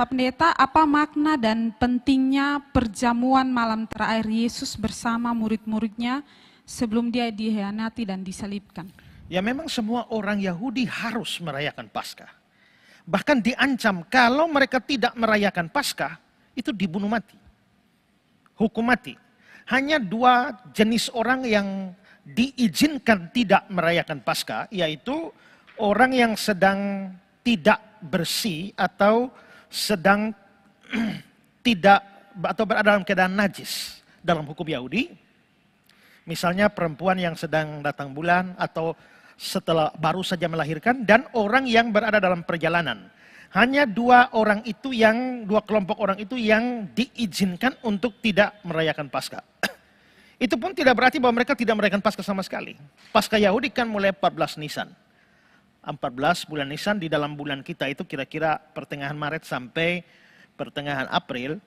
Pak Pendeta, apa makna dan pentingnya perjamuan malam terakhir Yesus bersama murid-muridnya sebelum dia dikhianati dan disalibkan? Ya memang semua orang Yahudi harus merayakan Paskah. Bahkan diancam kalau mereka tidak merayakan Paskah, itu dibunuh mati. Hukum mati. Hanya dua jenis orang yang diizinkan tidak merayakan Paskah, yaitu orang yang sedang tidak bersih atau sedang tidak atau berada dalam keadaan najis dalam hukum Yahudi. Misalnya perempuan yang sedang datang bulan atau setelah baru saja melahirkan, dan orang yang berada dalam perjalanan. Hanya dua kelompok orang itu yang diizinkan untuk tidak merayakan Paskah. Itu pun tidak berarti bahwa mereka tidak merayakan Paskah sama sekali. Paskah Yahudi kan mulai 14 Nisan. 14 bulan Nisan, di dalam bulan kita itu kira-kira pertengahan Maret sampai pertengahan April.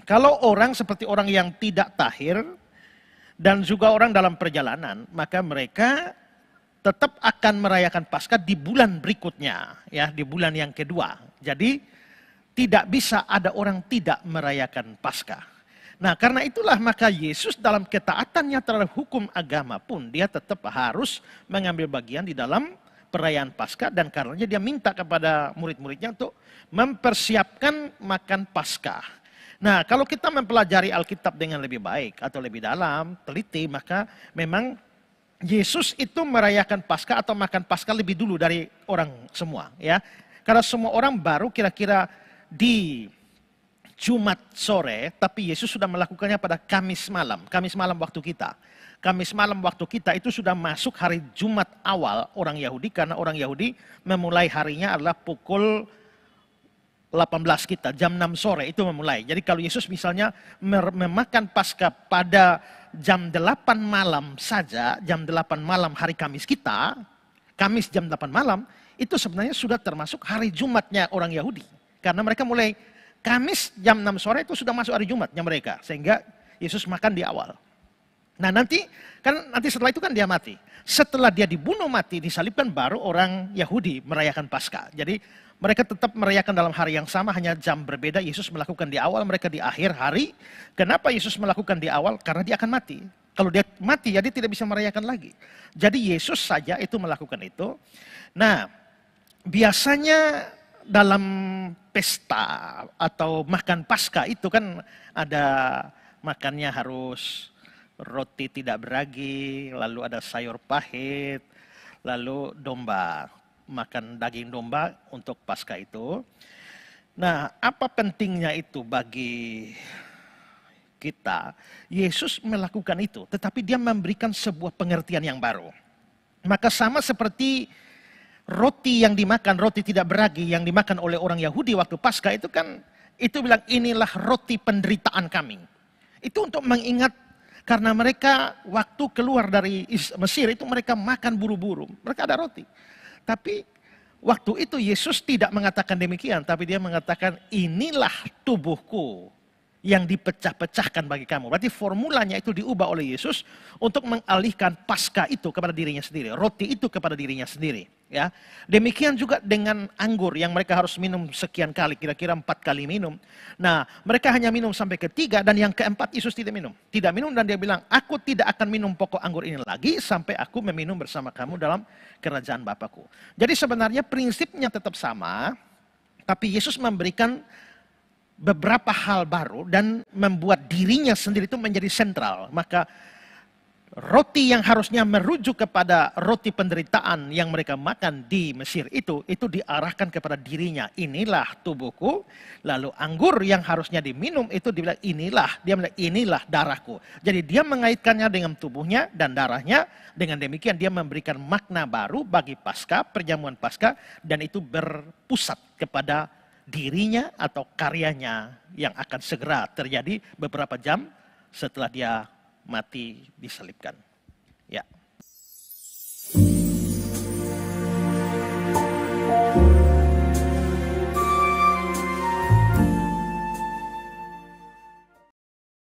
Kalau orang seperti orang yang tidak tahir dan juga orang dalam perjalanan, maka mereka tetap akan merayakan Paskah di bulan berikutnya, ya, di bulan yang kedua. Jadi tidak bisa ada orang tidak merayakan Paskah. Nah, karena itulah maka Yesus dalam ketaatannya terhadap hukum agama pun dia tetap harus mengambil bagian di dalam perayaan Paskah, dan karenanya dia minta kepada murid-muridnya untuk mempersiapkan makan Paskah. Nah, kalau kita mempelajari Alkitab dengan lebih baik atau lebih dalam, teliti, maka memang Yesus itu merayakan Paskah atau makan Paskah lebih dulu dari orang semua, ya. Karena semua orang baru kira-kira di Jumat sore, tapi Yesus sudah melakukannya pada Kamis malam waktu kita. Kamis malam waktu kita itu sudah masuk hari Jumat awal orang Yahudi, karena orang Yahudi memulai harinya adalah pukul 18 kita, jam 6 sore itu memulai. Jadi kalau Yesus misalnya memakan Paskah pada jam 8 malam saja, jam 8 malam hari Kamis kita, Kamis jam 8 malam, itu sebenarnya sudah termasuk hari Jumatnya orang Yahudi. Karena mereka mulai Kamis jam 6 sore itu sudah masuk hari Jumatnya mereka, sehingga Yesus makan di awal. Nah nanti setelah itu kan dia mati. Setelah dia dibunuh mati, disalibkan, baru orang Yahudi merayakan Paskah. Jadi mereka tetap merayakan dalam hari yang sama, hanya jam berbeda. Yesus melakukan di awal, mereka di akhir hari. Kenapa Yesus melakukan di awal? Karena dia akan mati. Kalau dia mati, ya dia tidak bisa merayakan lagi. Jadi Yesus saja itu melakukan itu. Nah, biasanya dalam pesta atau makan Paskah itu kan ada makannya harus roti tidak beragi, lalu ada sayur pahit, lalu domba, makan daging domba untuk Paskah itu. Nah, apa pentingnya itu bagi kita? Yesus melakukan itu, tetapi dia memberikan sebuah pengertian yang baru. Maka sama seperti roti yang dimakan, roti tidak beragi yang dimakan oleh orang Yahudi waktu Paskah itu kan, itu bilang inilah roti penderitaan kami. Itu untuk mengingat, karena mereka waktu keluar dari Mesir itu mereka makan buru-buru. Mereka ada roti. Tapi waktu itu Yesus tidak mengatakan demikian. Tapi dia mengatakan inilah tubuhku yang dipecah-pecahkan bagi kamu. Berarti formulanya itu diubah oleh Yesus untuk mengalihkan Paskah itu kepada dirinya sendiri. Roti itu kepada dirinya sendiri. Ya, demikian juga dengan anggur yang mereka harus minum sekian kali, kira-kira 4 kali minum. Nah, mereka hanya minum sampai ketiga, dan yang keempat Yesus tidak minum. Tidak minum, dan dia bilang, aku tidak akan minum pokok anggur ini lagi sampai aku meminum bersama kamu dalam kerajaan Bapakku. Jadi sebenarnya prinsipnya tetap sama, tapi Yesus memberikan beberapa hal baru dan membuat dirinya sendiri itu menjadi sentral. Maka roti yang harusnya merujuk kepada roti penderitaan yang mereka makan di Mesir itu diarahkan kepada dirinya. Inilah tubuhku. Lalu anggur yang harusnya diminum itu dibilang inilah darahku. Jadi dia mengaitkannya dengan tubuhnya dan darahnya. Dengan demikian dia memberikan makna baru bagi Paskah, perjamuan Paskah, dan itu berpusat kepada dirinya atau karyanya yang akan segera terjadi beberapa jam setelah dia mati disalibkan. Ya.